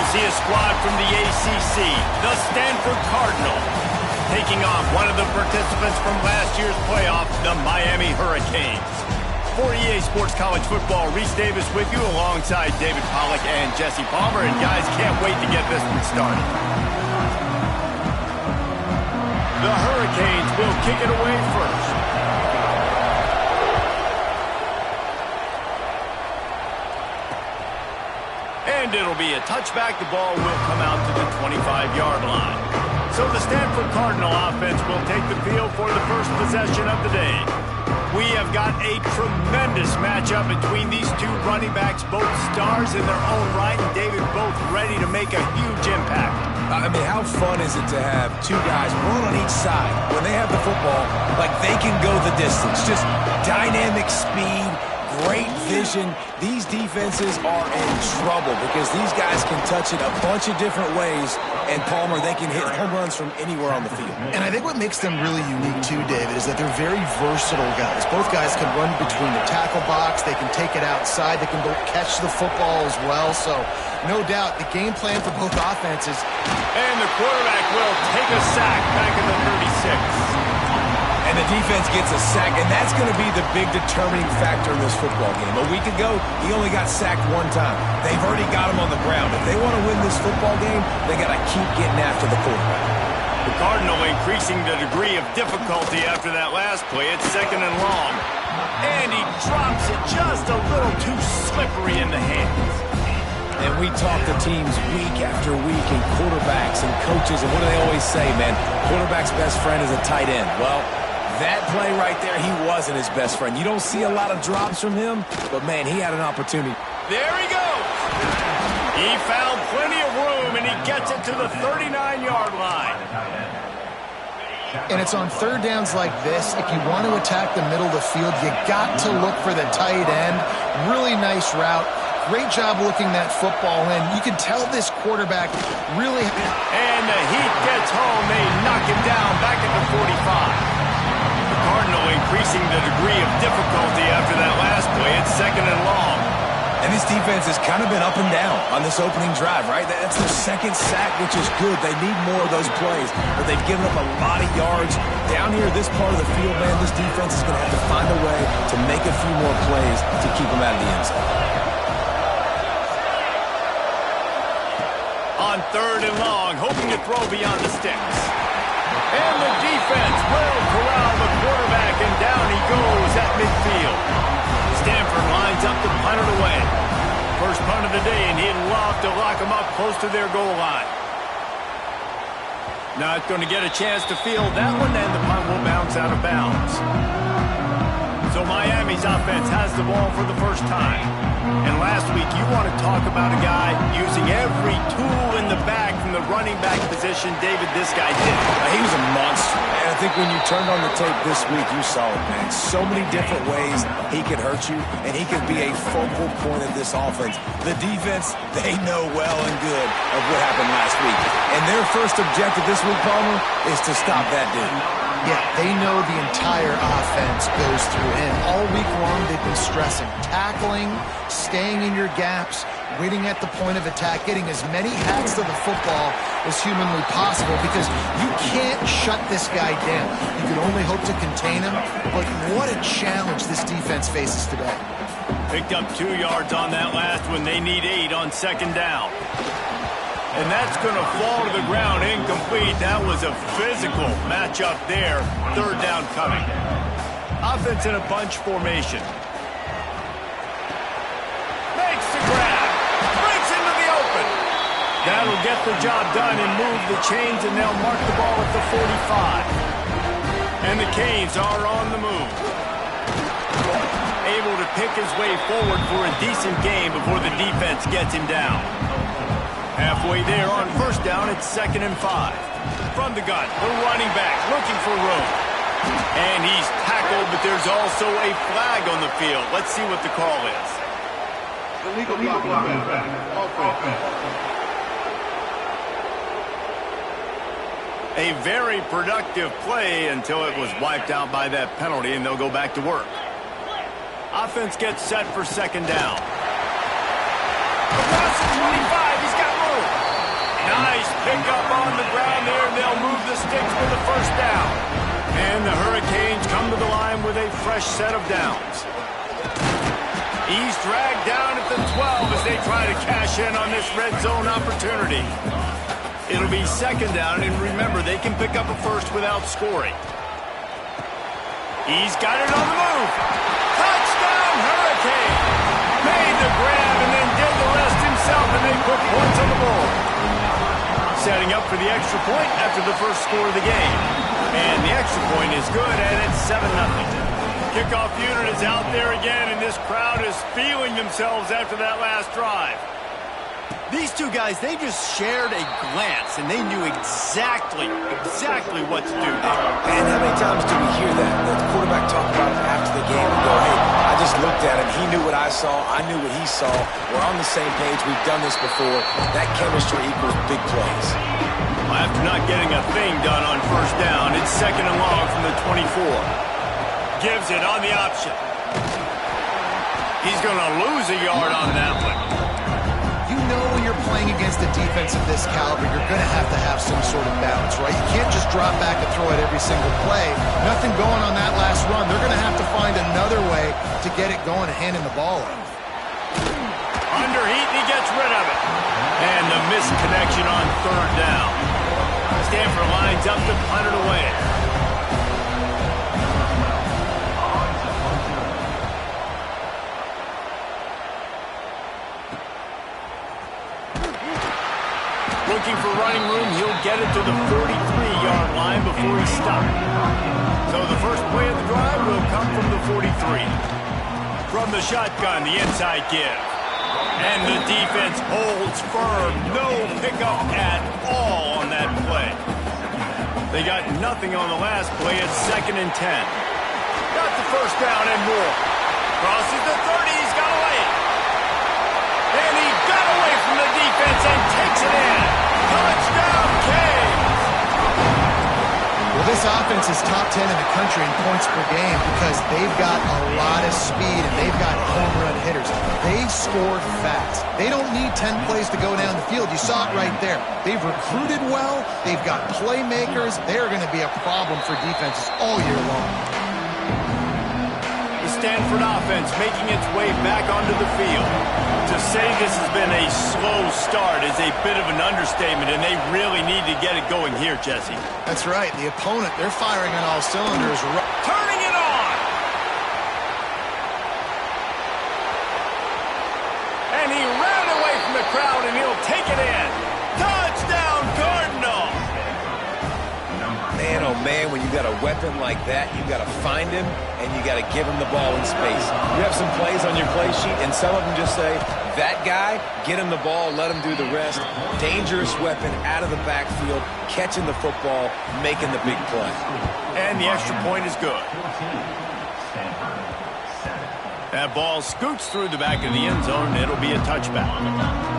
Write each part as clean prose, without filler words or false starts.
see a squad from the ACC, the Stanford Cardinal, taking on one of the participants from last year's playoff, the Miami Hurricanes. For EA Sports College Football, Reese Davis with you alongside David Pollack and Jesse Palmer. And guys, can't wait to get this one started. The Hurricanes will kick it away first. And it'll be a touchback. The ball will come out to the 25-yard line. So the Stanford Cardinal offense will take the field for the first possession of the day. We have got a tremendous matchup between these two running backs, both stars in their own right, and David, both ready to make a huge impact. I mean, how fun is it to have two guys, one on each side, when they have the football, like they can go the distance. Just dynamic speed, great vision. These defenses are in trouble because these guys can touch it a bunch of different ways, and Palmer, they can hit home runs from anywhere on the field. And I think what makes them really unique too, David, is that they're very versatile guys. Both guys can run between the tackle box. They can take it outside. They can both catch the football as well. So no doubt the game plan for both offenses. And the quarterback will take a sack back in the 36. And the defense gets a sack, and that's going to be the big determining factor in this football game. A week ago, he only got sacked one time. They've already got him on the ground. If they want to win this football game, they got to keep getting after the quarterback. The Cardinal increasing the degree of difficulty after that last play. It's second and long. And he drops it just a little too slippery in the hands. And we talk to teams week after week, and quarterbacks and coaches, and what do they always say, man? Quarterback's best friend is a tight end. Well, that play right there, he wasn't his best friend. You don't see a lot of drops from him, but, man, he had an opportunity. There he goes. He found plenty of room, and he gets it to the 39-yard line. And it's on third downs like this. If you want to attack the middle of the field, you got to look for the tight end. Really nice route. Great job looking that football in. You can tell this quarterback really... And the heat gets home. They knock him down back at the 45. The Cardinal increasing the degree of difficulty after that last play. It's second and long. And this defense has kind of been up and down on this opening drive, right? That's their second sack, which is good. They need more of those plays, but they've given up a lot of yards. Down here, this part of the field, man, this defense is going to have to find a way to make a few more plays to keep them out of the end zone. On third and long, hoping to throw beyond the sticks. And the defense will corral the quarterback, and down he goes at midfield. Stanford lines up to punt it away. First punt of the day, and he'd love to lock them up close to their goal line. Not going to get a chance to field that one, and the punt will bounce out of bounds. So Miami's offense has the ball for the first time. And last week, you want to talk about a guy using every tool in the bag from the running back position. David, this guy did. He was a monster. And I think when you turned on the tape this week, you saw it, man. So many different ways he could hurt you, and he could be a focal point of this offense. The defense, they know well and good of what happened last week. And their first objective this week, Palmer, is to stop that dude. Yeah, they know the entire offense goes through him. All week long, they've been stressing tackling, staying in your gaps, waiting at the point of attack, getting as many hacks to the football as humanly possible, because you can't shut this guy down. You can only hope to contain him, but what a challenge this defense faces today. Picked up 2 yards on that last one. They need 8 on second down. And that's going to fall to the ground incomplete. That was a physical matchup there. Third down coming. Offense in a bunch formation. Makes the grab. Breaks into the open. That'll get the job done and move the chains, and they'll mark the ball at the 45. And the Canes are on the move. Able to pick his way forward for a decent game before the defense gets him down. Halfway there on first down, it's 2nd and 5. From the gun, the running back looking for room. And he's tackled, but there's also a flag on the field. Let's see what the call is. Illegal blocking. A very productive play until it was wiped out by that penalty, and they'll go back to work. Offense gets set for second down. Across the 25, he's got room. And the Hurricanes come to the line with a fresh set of downs. He's dragged down at the 12 as they try to cash in on this red zone opportunity. It'll be second down, and remember, they can pick up a first without scoring. He's got it on the move. Touchdown, Hurricane! Made the grab and then did the rest himself, and they put points on the board. Setting up for the extra point after the first score of the game. And the extra point is good, and it's 7-0. Kickoff unit is out there again, and this crowd is feeling themselves after that last drive. These two guys, they just shared a glance, and they knew exactly what to do there. And how many times do we hear that? The quarterback talk about it after the game and go, hey, I just looked at him. He knew what I saw. I knew what he saw. We're on the same page. We've done this before. That chemistry equals big plays. After not getting a thing done on first down, it's second and long from the 24. Gives it on the option. He's going to lose a yard on that one. You know when you're playing against a defense of this caliber, you're going to have some sort of balance, right? You can't just drop back and throw it every single play. Nothing going on that last run. They're going to have to find another way to get it going and handing the ball off. Under heat, and he gets rid of it. And the missed connection on third down. Stanford lines up to punt it away. Looking for running room, he'll get it to the 43-yard line before he's stopped. So the first play of the drive will come from the 43. From the shotgun, the inside give. And the defense holds firm. No pickup at all on that play. They got nothing on the last play. It's second and 10. Got the first down and more. Crosses the 30. He's got away. And he got away from the defense and takes it in. Touchdown, Canes! Well, this offense is top 10 in the country in points per game because they've got a lot of speed and they've got home run hitters. They scored fast. They don't need 10 plays to go down the field. You saw it right there. They've recruited well. They've got playmakers. They're going to be a problem for defenses all year long. The Stanford offense making its way back onto the field. To say this has been a slow start is a bit of an understatement, and they really need to get it going here, Jesse. That's right. The opponent, they're firing on all cylinders. Turning it on! And he ran away from the crowd, and he'll take it in. Touchdown, Cardinal! Man, oh man, when you got a weapon like that, you got to find him, and you got to give him the ball in space. You have some plays on your play sheet, and some of them just say, that guy, get him the ball, let him do the rest. Dangerous weapon out of the backfield, catching the football, making the big play. And the extra point is good. That ball scoots through the back of the end zone, and it'll be a touchback.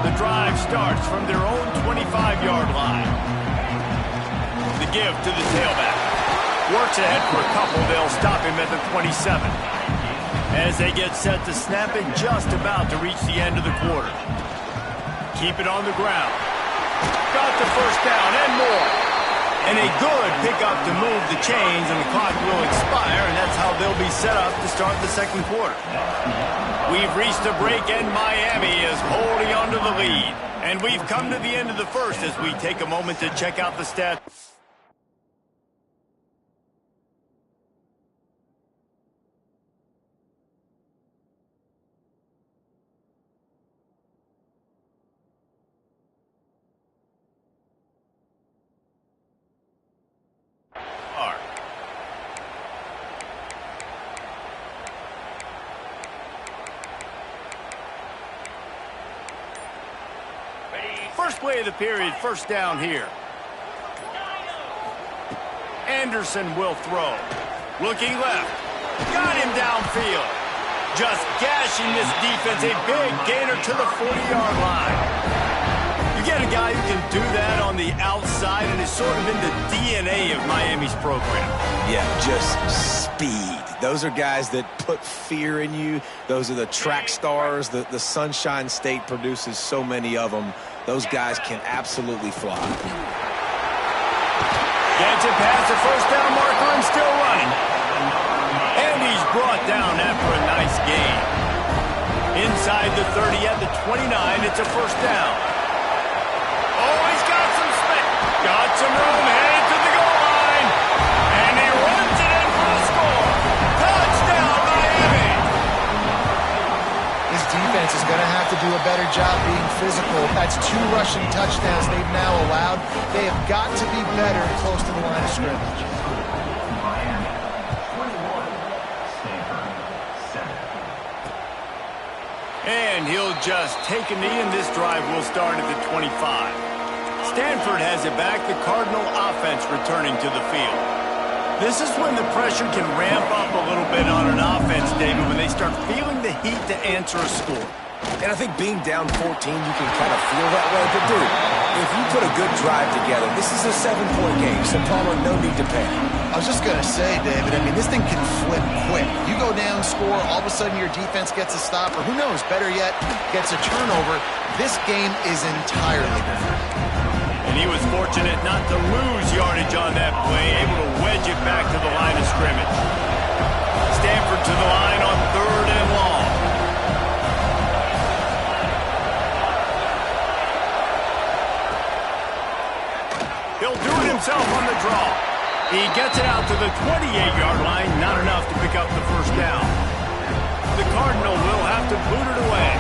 The drive starts from their own 25-yard line. The give to the tailback. Works ahead for a couple. They'll stop him at the 27. As they get set to snap it, just about to reach the end of the quarter. Keep it on the ground. Got the first down and more. And a good pickup to move the chains, and the clock will expire, and that's how they'll be set up to start the second quarter. We've reached a break, and Miami is holding on to the lead. And we've come to the end of the first as we take a moment to check out the stats. First play of the period, first down here. Anderson will throw. Looking left. Got him downfield. Just gashing this defense. A big gainer to the 40-yard line. You get a guy who can do that on the outside, and it's sort of in the DNA of Miami's program. Yeah, just speed. Those are guys that put fear in you. Those are the track stars. The Sunshine State produces so many of them. Those guys can absolutely fly. Gets it past the first down marker and still running. And he's brought down after a nice gain. Inside the 30 at the 29, it's a first down. Oh, he's got some space. Got some room, headed to the goal line. And he runs it in for a score. Touchdown, Miami. This defense is going to have to do a better job being physical. That's 2 rushing touchdowns they've now allowed. They have got to be better close to the line of scrimmage. And he'll just take a knee, and this drive will start at the 25. Stanford has it back. The Cardinal offense returning to the field. This is when the pressure can ramp up a little bit on an offense, David, when they start feeling the heat to answer a score. And I think being down 14, you can kind of feel that way. But, dude, if you put a good drive together, this is a 7-point game, so Palmer, no need to panic. I was just going to say, David, I mean, this thing can flip quick. You go down, score, all of a sudden your defense gets a stop, or who knows, better yet, gets a turnover. This game is entirely different. And he was fortunate not to lose yardage on that play, able to wedge it back to the line of scrimmage. Stanford to the line on 3rd and long. He'll do it himself on the draw. He gets it out to the 28-yard line, not enough to pick up the first down. The Cardinal will have to boot it away.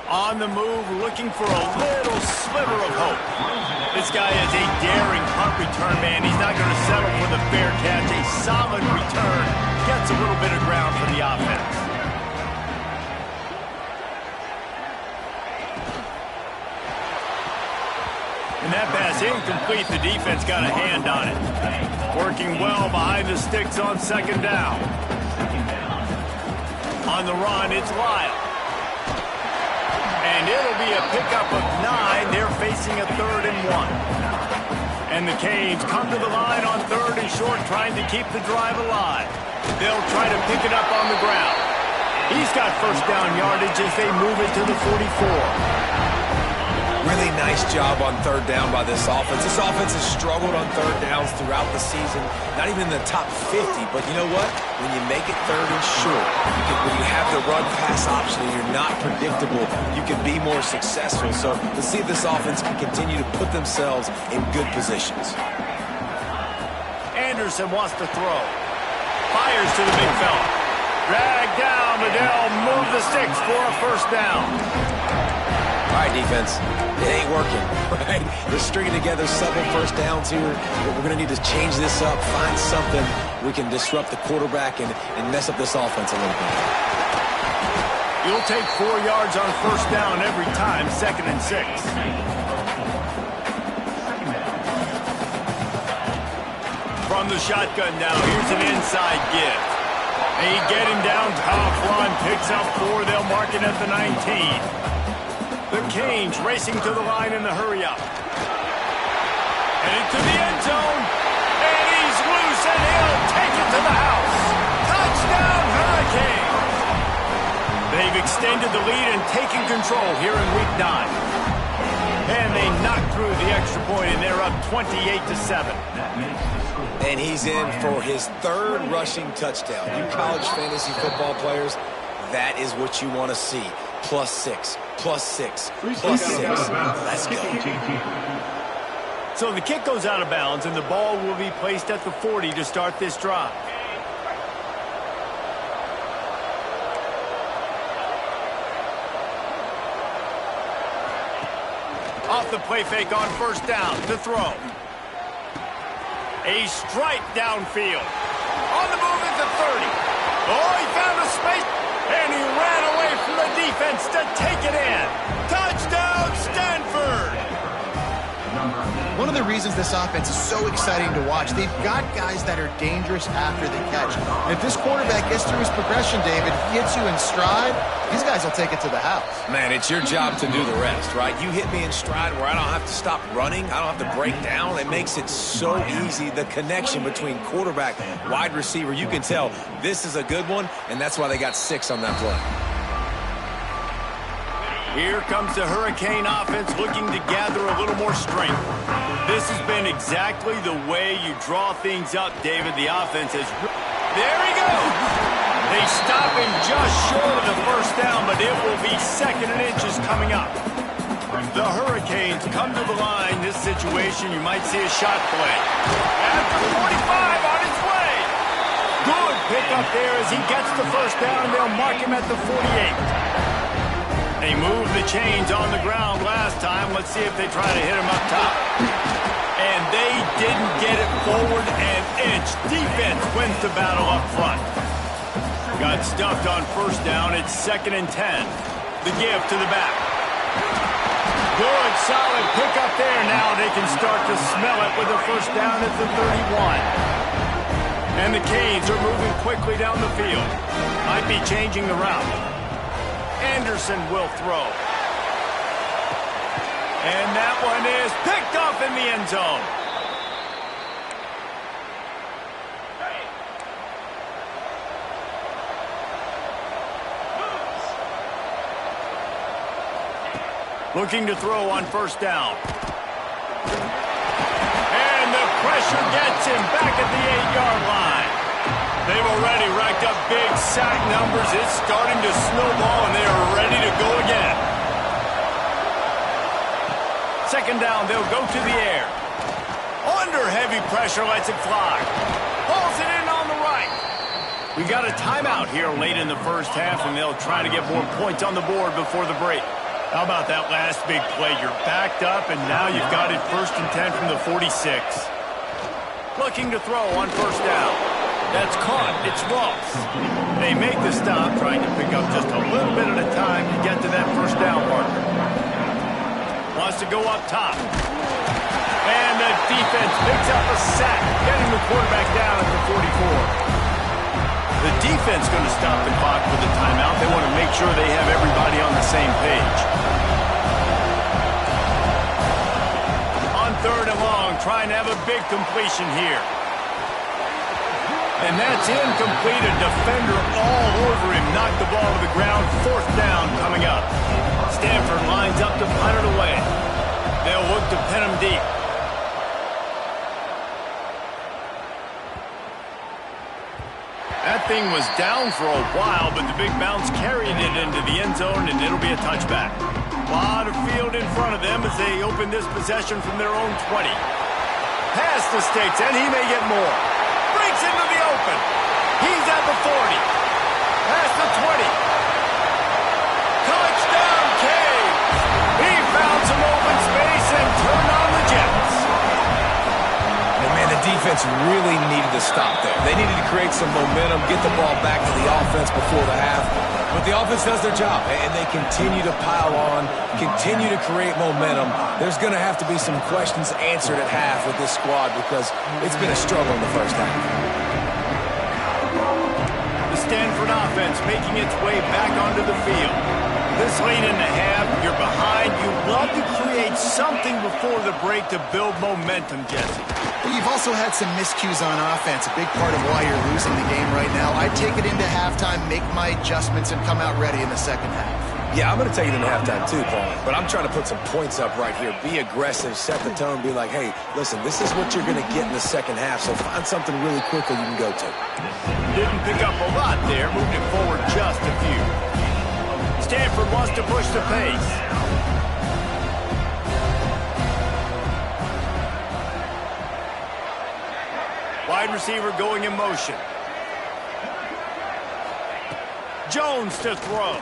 On the move, looking for a little sliver of hope. This guy is a daring punt return man. He's not going to settle for the fair catch. A solid return. Gets a little bit of ground for the offense. And that pass incomplete. The defense got a hand on it. Working well behind the sticks on 2nd down. On the run, it's Lyle. And it'll be a pickup of 9. They're facing a 3rd and 1. And the Canes come to the line on 3rd and short, trying to keep the drive alive. They'll try to pick it up on the ground. He's got first down yardage as they move it to the 44. Really nice job on 3rd down by this offense. This offense has struggled on 3rd downs throughout the season. Not even in the top 50. But you know what? When you make it 3rd and short, when you have the run-pass option and you're not predictable, you can be more successful. So let's see if this offense can continue to put themselves in good positions. Anderson wants to throw. Fires to the big fella. Drag down, but they'll move the sticks for a first down. All right, defense. It ain't working, right? They're stringing together several first downs here. We're going to need to change this up, find something we can disrupt the quarterback and mess up this offense a little bit. You'll take 4 yards on first down every time, 2nd and 6. From the shotgun now, here's an inside give. They get him down, tough run, picks up 4. They'll mark it at the 19. The Canes racing to the line in the hurry-up. Heading to the end zone. And he's loose, and he'll take it to the house. Touchdown, Hurricanes. They've extended the lead and taken control here in Week 9. And they knock through the extra point, and they're up 28-7. And he's in for his 3rd rushing touchdown. You college fantasy football players, that is what you want to see. +6, +6, +6. Let's go. So the kick goes out of bounds, and the ball will be placed at the 40 to start this drive. Off the play fake on first down to throw. A strike downfield. On the move at the 30. Oh, he found a space. And he ran away from the defense to take it in. Touchdown, Stanford! One of the reasons this offense is so exciting to watch, they've got guys that are dangerous after the catch. And if this quarterback gets through his progression, David, gets you in stride, these guys will take it to the house. Man, it's your job to do the rest, right? You hit me in stride where I don't have to stop running. I don't have to break down. It makes it so easy. The connection between quarterback, wide receiver, you can tell this is a good one, and that's why they got 6 on that play. Here comes the Hurricane offense looking to gather a little more strength. This has been exactly the way you draw things up, David. The offense is... There he goes! They stop him just short of the first down, but it will be 2nd and inches coming up. The Hurricanes come to the line. This situation, you might see a shot play. After 45 on his way. Good pick up there as he gets the first down, and they'll mark him at the 48. They moved the chains on the ground last time. Let's see if they try to hit him up top. And they didn't get it forward an inch. Defense wins the battle up front. Got stuffed on first down. It's 2nd and 10. The give to the back. Good, solid pick up there. Now they can start to smell it with a first down at the 31. And the Canes are moving quickly down the field. Might be changing the route. Anderson will throw. And that one is picked off in the end zone. Looking to throw on first down. And the pressure gets him back at the 8-yard line. They've already racked up big sack numbers. It's starting to snowball, and they are ready to go again. 2nd down, they'll go to the air. Under heavy pressure, lets it fly. Pulls it in on the right. We got a timeout here late in the first half, and they'll try to get more points on the board before the break. How about that last big play? You're backed up, and now you've got it 1st and 10 from the 46. Looking to throw on first down. That's caught. It's Ross. They make the stop, trying to pick up just a little bit at a time to get to that first down marker. Wants to go up top. And the defense picks up a sack, getting the quarterback down at the 44. The defense going to stop the clock with the timeout. They want to make sure they have everybody on the same page. On 3rd and long, trying to have a big completion here. And that's incomplete. A defender all over him. Knocked the ball to the ground. 4th down coming up. Stanford lines up to punt it away. They'll look to pin him deep. That thing was down for a while, but the big bounce carried it into the end zone, and it'll be a touchback. A lot of field in front of them as they open this possession from their own 20. Past the sticks, and he may get more. Breaks into the open. He's at the 40. Past the 20. Touchdown, Canes! He found some open space and turned on the Jets. And man, the defense really needed to stop there. They needed to create some momentum, get the ball back to the offense before the half. But the offense does their job, and they continue to pile on, continue to create momentum. There's going to have to be some questions answered at half with this squad because it's been a struggle in the first half. The Stanford offense making its way back onto the field. This late in the half, you're behind. You love to create something before the break to build momentum, Jesse. Well, you've also had some miscues on offense, a big part of why you're losing the game right now. I take it into halftime, make my adjustments, and come out ready in the second half. Yeah, I'm going to take it into halftime too, Paul. But I'm trying to put some points up right here. Be aggressive, set the tone, be like, hey, listen, this is what you're going to get in the second half, so find something really quickly you can go to. Didn't pick up a lot there, moved it forward just a few. Stanford wants to push the pace. Wide receiver going in motion. Jones to throw.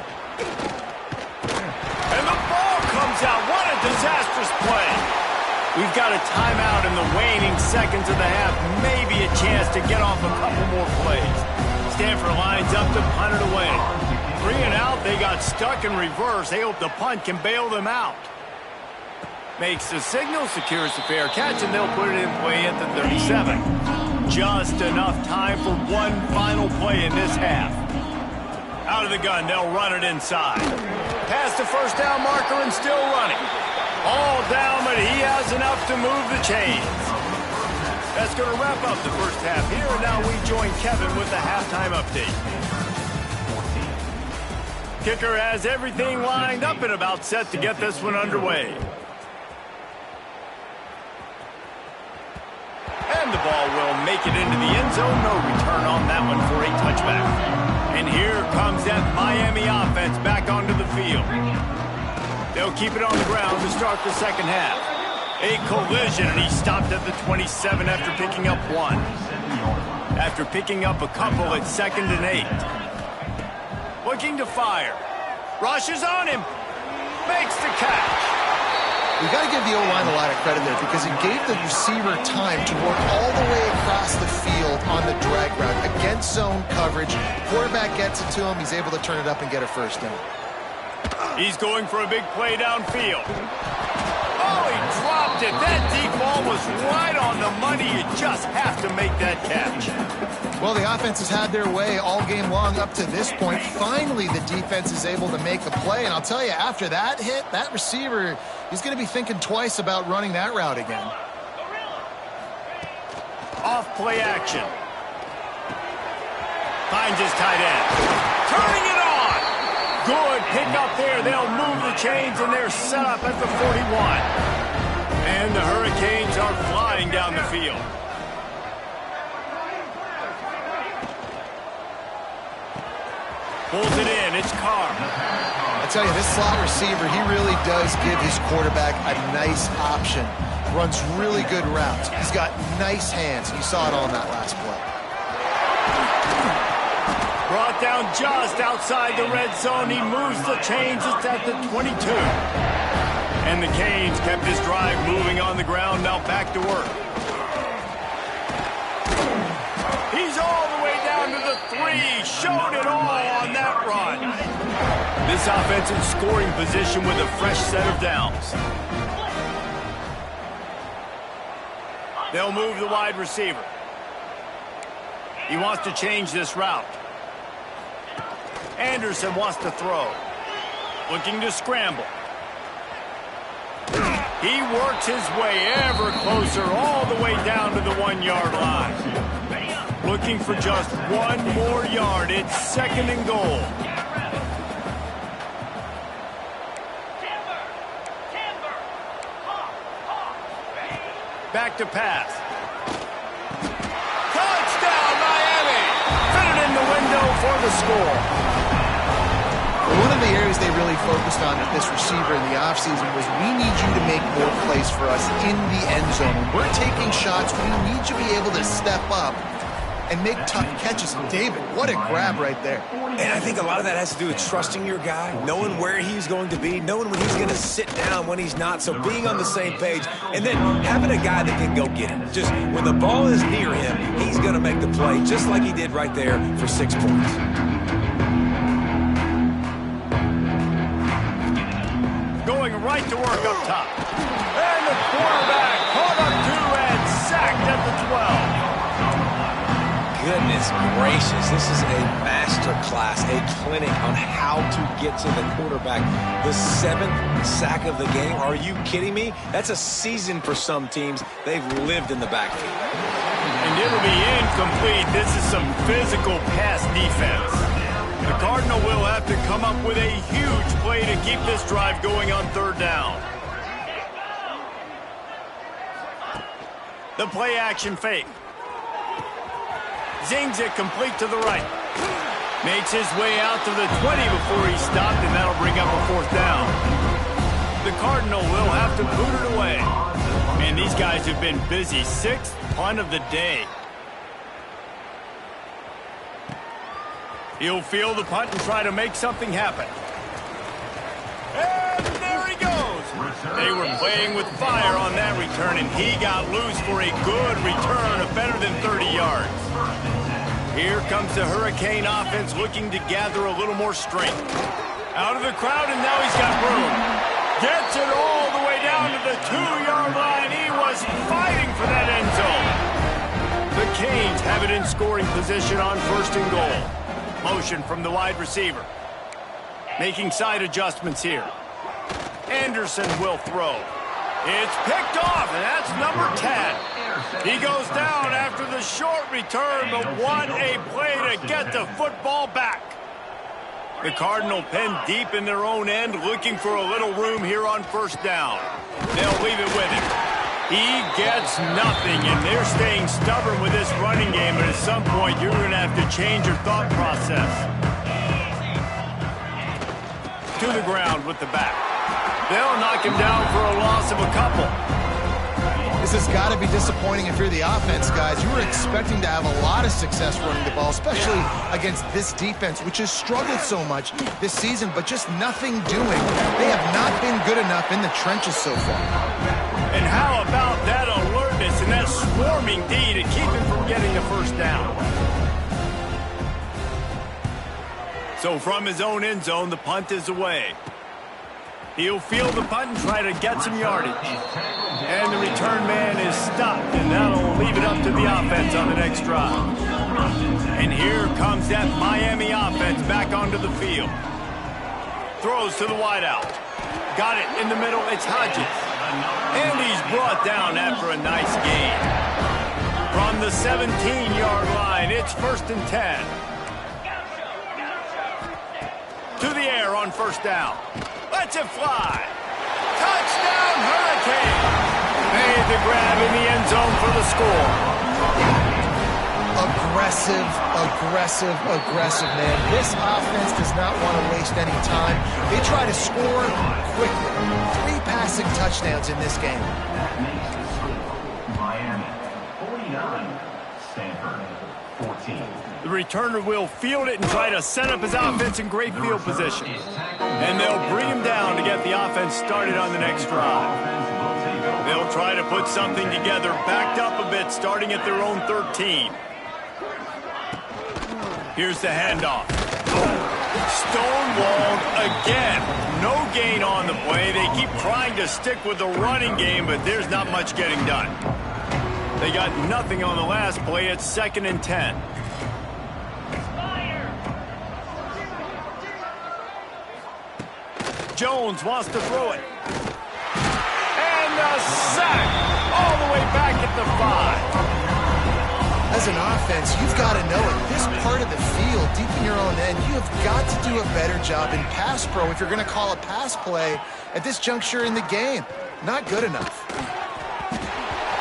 And the ball comes out. What a disastrous play. We've got a timeout in the waning seconds of the half. Maybe a chance to get off a couple more plays. Stanford lines up to punt it away. 3 and out, they got stuck in reverse. They hope the punt can bail them out. Makes the signal, secures the fair catch, and they'll put it in play at the 37. Just enough time for one final play in this half. Out of the gun, they'll run it inside. Past the first down marker and still running. All down, but he has enough to move the chains. That's going to wrap up the first half here, and now we join Kevin with the halftime update. Kicker has everything lined up and about set to get this one underway. And the ball will make it into the end zone. No return on that one for a touchback. And here comes that Miami offense back onto the field. They'll keep it on the ground to start the second half. A collision, and he stopped at the 27 after picking up one. After picking up a couple at 2nd and 8. Looking to fire. Rushes on him. Makes the catch. We got to give the O-line a lot of credit there because it gave the receiver time to work all the way across the field on the drag route against zone coverage. Quarterback gets it to him. He's able to turn it up and get a first down. He's going for a big play downfield. Oh, he dropped it. That deep ball was right on the money. You just have to make that catch. Well, the offense has had their way all game long up to this point. Finally, the defense is able to make a play. And I'll tell you, after that hit, that receiver, he's going to be thinking twice about running that route again. Off play action. Finds his tight end. Turning it on. Good pick up there. They'll move the chains, and they're set up at the 41. And the Hurricanes are flying down the field. Pulls it in. It's Carr. I tell you, this slot receiver, he really does give his quarterback a nice option. Runs really good routes. He's got nice hands. You saw it on that last play. Brought down just outside the red zone. He moves the chains. It's at the 22. And the Canes kept his drive moving on the ground. Now back to work. He's all the way down to the 3. Showed it all on that run. This offense in scoring position with a fresh set of downs. They'll move the wide receiver. He wants to change this route. Anderson wants to throw. Looking to scramble. He works his way ever closer all the way down to the 1-yard line. Looking for just one more yard. It's 2nd and goal. Back to pass. Touchdown, Miami! Fit it in the window for the score. One of the areas they really focused on with this receiver in the offseason was we need you to make more plays for us in the end zone. When we're taking shots, we need you to be able to step up and make tough catches. And David, what a grab right there. And I think a lot of that has to do with trusting your guy, knowing where he's going to be, knowing when he's going to sit down, when he's not. So being on the same page, and then having a guy that can go get it. Just when the ball is near him, he's going to make the play, just like he did right there for 6 points. Going right to work up top. And the quarterback caught up to and sacked at the 12. Goodness gracious, this is a master class, a clinic on how to get to the quarterback. The 7th sack of the game. Are you kidding me? That's a season for some teams. They've lived in the backfield. And it'll be incomplete. This is some physical pass defense. The Cardinal will have to come up with a huge play to keep this drive going on 3rd down. The play action fake. Zings it complete to the right. Makes his way out to the 20 before he stopped, and that'll bring up a 4th down. The Cardinal will have to boot it away. And these guys have been busy. 6th punt of the day. He'll field the punt and try to make something happen. And there he goes. They were playing with fire on that return, and he got loose for a good return of better than 30 yards. Here comes the Hurricane offense looking to gather a little more strength. Out of the crowd, and now he's got room. Gets it all the way down to the 2-yard line. He was fighting for that end zone. The Canes have it in scoring position on 1st and goal. Motion from the wide receiver. Making side adjustments here. Anderson will throw. It's picked off, and that's number 10. He goes down after the short return, but what a play to get the football back. The Cardinal pen deep in their own end, looking for a little room here on first down. They'll leave it with him. He gets nothing, and they're staying stubborn with this running game, but at some point you're going to have to change your thought process. To the ground with the back. They'll knock him down for a loss of a couple. This has got to be disappointing if you're the offense, guys. You were expecting to have a lot of success running the ball, especially against this defense, which has struggled so much this season, but just nothing doing. They have not been good enough in the trenches so far. And how about that alertness and that swarming D to keep him from getting the first down? So from his own end zone, the punt is away. He'll field the punt and try to get some yardage. And the return man is stopped, and that'll leave it up to the offense on the next drive. And here comes that Miami offense back onto the field. Throws to the wideout. Got it in the middle. It's Hodges. And he's brought down after a nice gain. From the 17-yard line, it's 1st and 10. To the air on first down. Lets it fly. Touchdown, Hurricane. Made the grab in the end zone for the score. Aggressive, aggressive, aggressive, man. This offense does not want to waste any time. They try to score quickly. 3 passing touchdowns in this game. Miami, 49. Stanford, 14. The returner will field it and try to set up his offense in great field position. And they'll bring him down to get the offense started on the next drive. They'll try to put something together, backed up a bit, starting at their own 13. Here's the handoff. Stonewalled again. No gain on the play. They keep trying to stick with the running game, but there's not much getting done. They got nothing on the last play. It's 2nd and 10. Jones wants to throw it. And a sack all the way back at the 5. As an offense, you've got to know it. This part of the field, deep in your own end, you have got to do a better job in pass pro if you're going to call a pass play at this juncture in the game. Not good enough.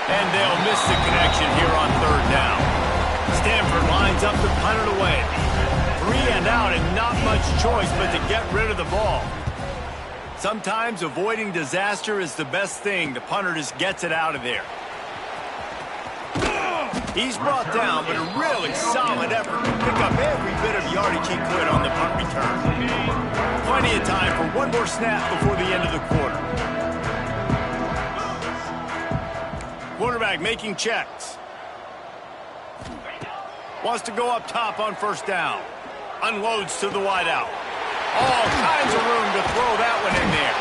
And they'll miss the connection here on 3rd down. Stanford lines up to punt it away. 3 and out and not much choice but to get rid of the ball. Sometimes avoiding disaster is the best thing. The punter just gets it out of there. He's brought down, but a really solid effort to pick up every bit of yardage he could on the punt return. Plenty of time for one more snap before the end of the quarter. Quarterback making checks. Wants to go up top on first down. Unloads to the wideout. All kinds of room to throw that one in there.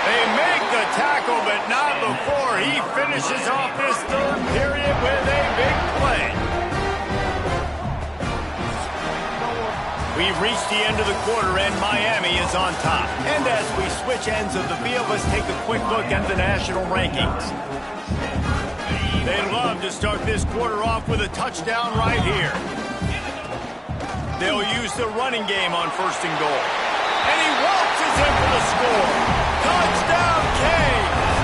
They make the tackle, but not before he finishes off this 3rd period with a big play. We've reached the end of the quarter, and Miami is on top. And as we switch ends of the field, let's take a quick look at the national rankings. They'd love to start this quarter off with a touchdown right here. They'll use the running game on 1st and goal. And he waltzes in for the score. Touchdown, Canes!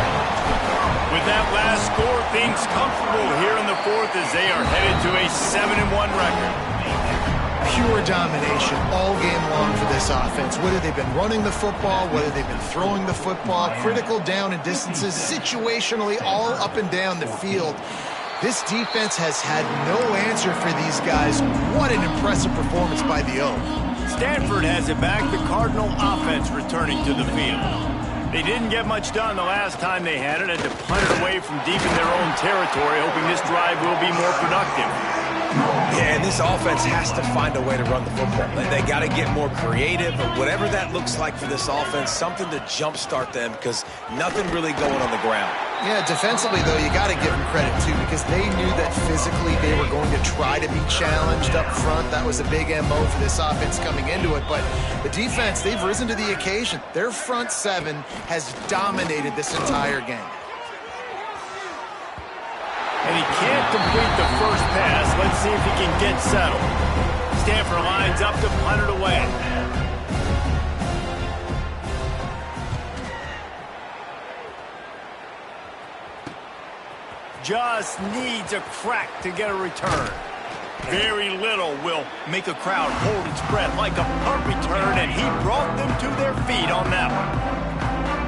With that last score, things comfortable here in the 4th as they are headed to a 7-1 record. Pure domination all game long for this offense. Whether they've been running the football, whether they've been throwing the football, critical down and distances, situationally all up and down the field. This defense has had no answer for these guys. What an impressive performance by the O. Stanford has it back. The Cardinal offense returning to the field. They didn't get much done the last time they had it, and to punt it away from deep in their own territory, hoping this drive will be more productive. Yeah, and this offense has to find a way to run the football. They got to get more creative, but whatever that looks like for this offense, something to jumpstart them because nothing really going on the ground. Yeah, defensively, though, you got to give them credit, too, because they knew that physically they were going to try to be challenged up front. That was a big MO for this offense coming into it. But the defense, they've risen to the occasion. Their front 7 has dominated this entire game. And he can't complete the first pass. Let's see if he can get settled. Stanford lines up to punt it away. just needs a crack to get a return. Very little will make a crowd hold its breath like a punt return, and he brought them to their feet on that one.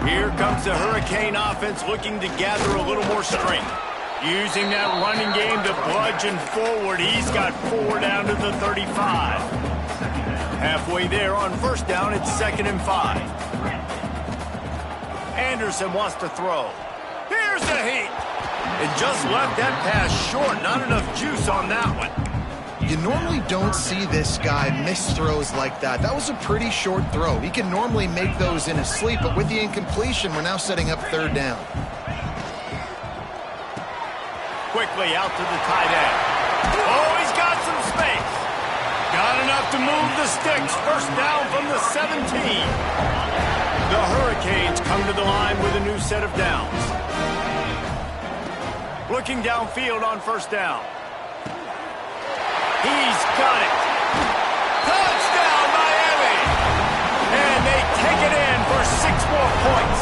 Here comes the Hurricane offense looking to gather a little more strength. Using that running game to bludgeon forward, he's got 4 down to the 35. Halfway there on first down, it's 2nd and 5. Anderson wants to throw. Here's the heat. And just left that pass short. Not enough juice on that one. You normally don't see this guy miss throws like that. That was a pretty short throw. He can normally make those in his sleep, but with the incompletion, we're now setting up 3rd down. Quickly out to the tight end. Oh, he's got some space. Got enough to move the sticks. First down from the 17. The Hurricanes come to the line with a new set of downs. Looking downfield on first down. He's got it. Touchdown, Miami! And they take it in for 6 more points.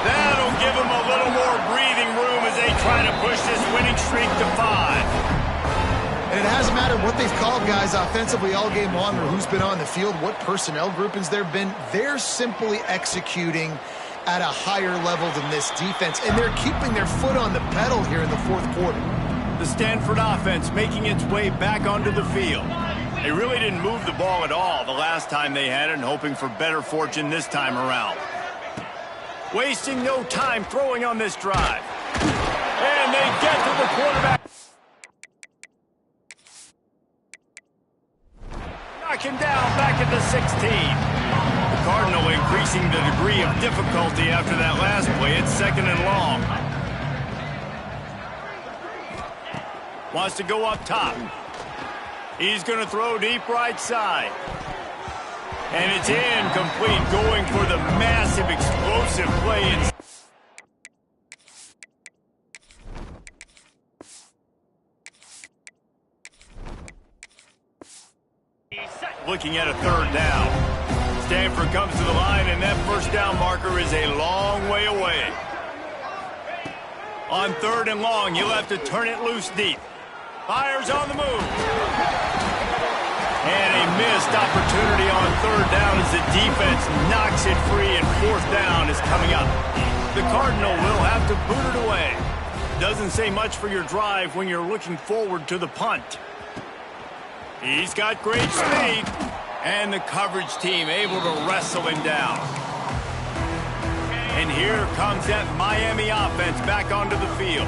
That'll give them a little more breathing room as they try to push this winning streak to 5. And it hasn't mattered what they've called guys offensively all game long or who's been on the field, what personnel groupings there have been. They're simply executing at a higher level than this defense, and they're keeping their foot on the pedal here in the 4th quarter. The Stanford offense making its way back onto the field. They really didn't move the ball at all the last time they had it, and hoping for better fortune this time around. Wasting no time throwing on this drive. And they get to the quarterback. Knock him down back at the 16. The Cardinal increasing the degree of difficulty after that last play. It's 2nd and long. Wants to go up top. He's going to throw deep right side. And it's incomplete, going for the massive explosive play. Looking at a 3rd down. Stanford comes to the line, and that first down marker is a long way away. On 3rd and long, you'll have to turn it loose deep. Fires on the move. And a missed opportunity on 3rd down as the defense knocks it free, and 4th down is coming up. The Cardinal will have to boot it away. Doesn't say much for your drive when you're looking forward to the punt. He's got great speed, and the coverage team able to wrestle him down. And here comes that Miami offense back onto the field.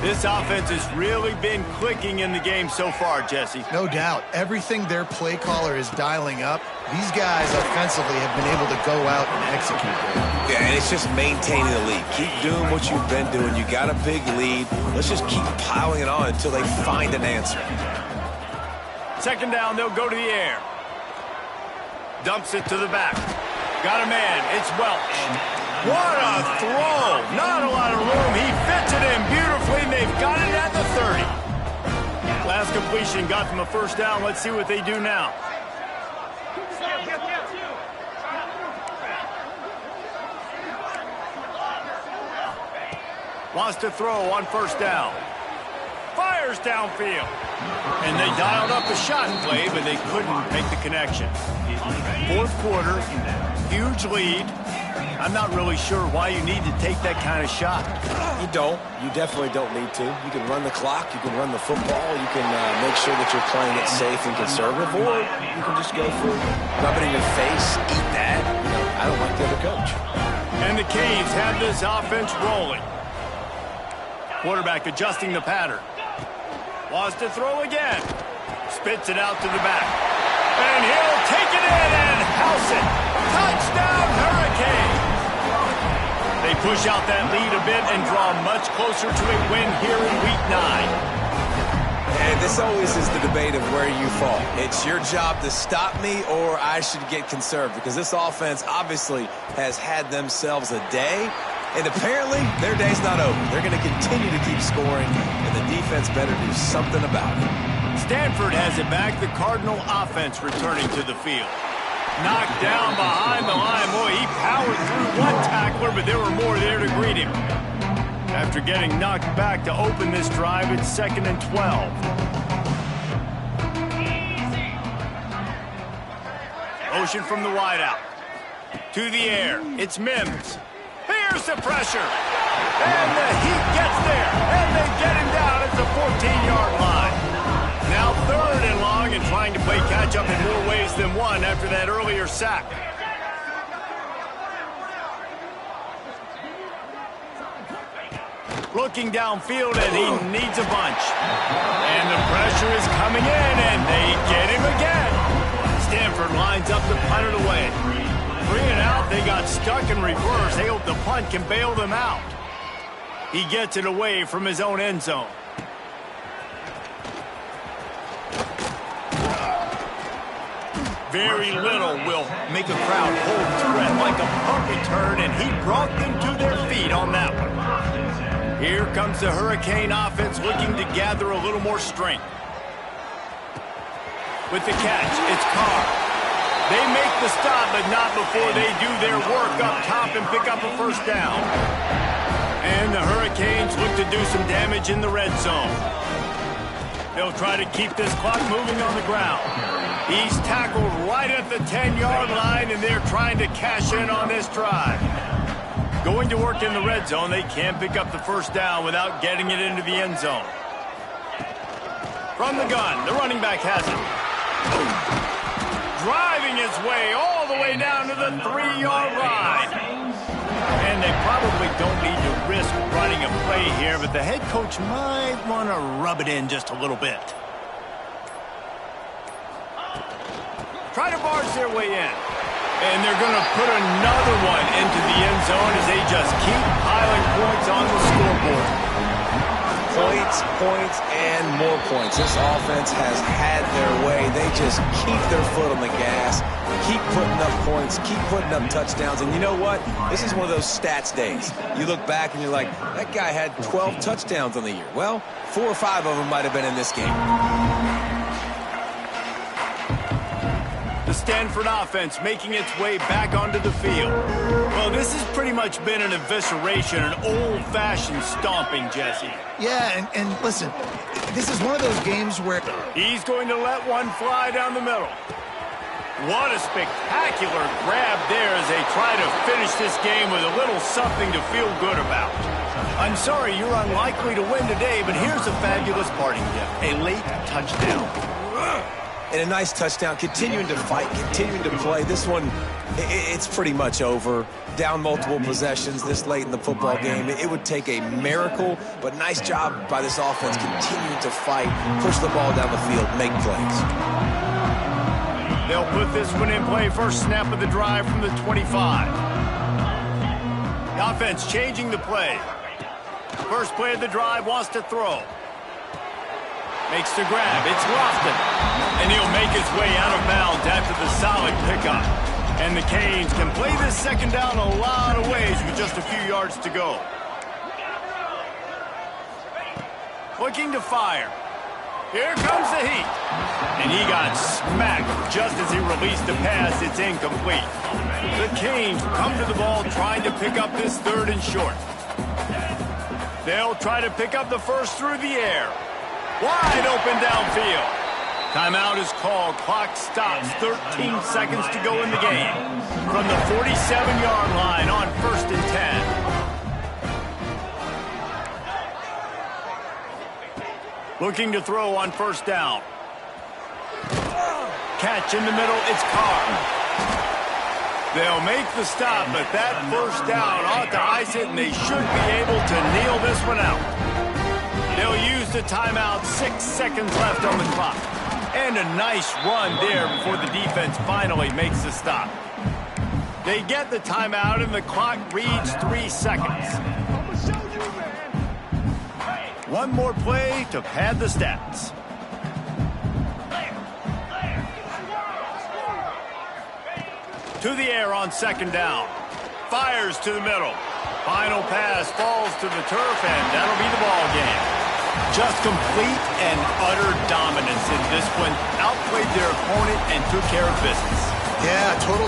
This offense has really been clicking in the game so far, Jesse. No doubt. Everything their play caller is dialing up, these guys offensively have been able to go out and execute there. Yeah, and it's just maintaining the lead. Keep doing what you've been doing. You got a big lead. Let's just keep piling it on until they find an answer. 2nd down, they'll go to the air. Dumps it to the back. Got a man. It's Welch. What a throw. Not a lot of room. He fits it in beautifully, and they've got it at the 30. Last completion got them a first down. Let's see what they do now. Wants to throw on first down. Fires downfield. And they dialed up the shot play, but they couldn't make the connection. 4th quarter, huge lead. I'm not really sure why you need to take that kind of shot. You don't. You definitely don't need to. You can run the clock. You can run the football. You can make sure that you're playing it safe and conservative, or you can just go for rub it in your face, eat that. You know, I don't like the other coach. And the Canes have this offense rolling. Quarterback adjusting the pattern. Wants to throw again. Spits it out to the back. And he'll take it in and house it. Touchdown, Hurricane. They push out that lead a bit and draw much closer to a win here in Week 9. And this always is the debate of where you fall. It's your job to stop me, or I should get conserved, because this offense obviously has had themselves a day, and apparently their day's not over. They're going to continue to keep scoring, and the defense better do something about it. Stanford has it back. The Cardinal offense returning to the field. Knocked down behind the line. Boy, he powered through one tackler, but there were more there to greet him. After getting knocked back to open this drive, it's 2nd and 12. Motion from the wideout. To the air. It's Mims. Here's the pressure. And the Heat gets there. And they get him down at the 14-yard line. Now 3rd and long and trying to play catch-up in more ways than one after that earlier sack. Looking downfield, and he needs a bunch. And the pressure is coming in, and they get him again. Stanford lines up to punt it away. 3 and out, they got stuck in reverse. They hope the punt can bail them out. He gets it away from his own end zone. Very little will make a crowd hold its breath like a punt return, and he brought them to their feet on that one. Here comes the Hurricane offense looking to gather a little more strength. With the catch, it's Carr. They make the stop, but not before they do their work up top and pick up a first down. And the Hurricanes look to do some damage in the red zone. They'll try to keep this clock moving on the ground. He's tackled right at the 10-yard line, and they're trying to cash in on this drive. Going to work in the red zone, they can't pick up the first down without getting it into the end zone. From the gun, the running back has it. Driving his way all the way down to the 3-yard line. And they probably don't need to risk running a play here, but the head coach might want to rub it in just a little bit. Try to barge their way in. And they're going to put another one into the end zone as they just keep piling points on the scoreboard. Points, points, and more points. This offense has had their way. They just keep their foot on the gas, keep putting up points, keep putting up touchdowns. And you know what? This is one of those stats days. You look back and you're like, that guy had 12 touchdowns on the year. Well, 4 or 5 of them might have been in this game. The Stanford offense making its way back onto the field. Well, this has pretty much been an evisceration, an old-fashioned stomping, Jesse. Yeah, and listen, this is one of those games where He's going to let one fly down the middle. What a spectacular grab there as they try to finish this game with a little something to feel good about. I'm sorry you're unlikely to win today, but here's a fabulous parting gift, a late touchdown. And a nice touchdown, continuing to fight, continuing to play. This one, it's pretty much over. Down multiple possessions this late in the football game. It would take a miracle, but nice job by this offense continuing to fight, push the ball down the field, make plays. They'll put this one in play. First snap of the drive from the 25. The offense changing the play. First play of the drive, wants to throw. Makes the grab. It's Lofton. And he'll make his way out of bounds after the solid pickup. And the Canes can play this second down a lot of ways with just a few yards to go. Looking to fire. Here comes the Heat. And he got smacked just as he released the pass. It's incomplete. The Canes come to the ball trying to pick up this 3rd and short. They'll try to pick up the first through the air. Wide open downfield. Timeout is called. Clock stops. 13 seconds to go in the game. From the 47-yard line on 1st and 10. Looking to throw on first down. Catch in the middle. It's Carr. They'll make the stop, but that first down ought to ice it, and they should be able to kneel this one out. They'll use the timeout. 6 seconds left on the clock. And a nice run there before the defense finally makes the stop. They get the timeout, and the clock reads 3 seconds. One more play to pad the stats. To the air on second down. Fires to the middle. Final pass falls to the turf, and that'll be the ball game. Just complete and utter dominance in this one. Outplayed their opponent and took care of business. yeah, total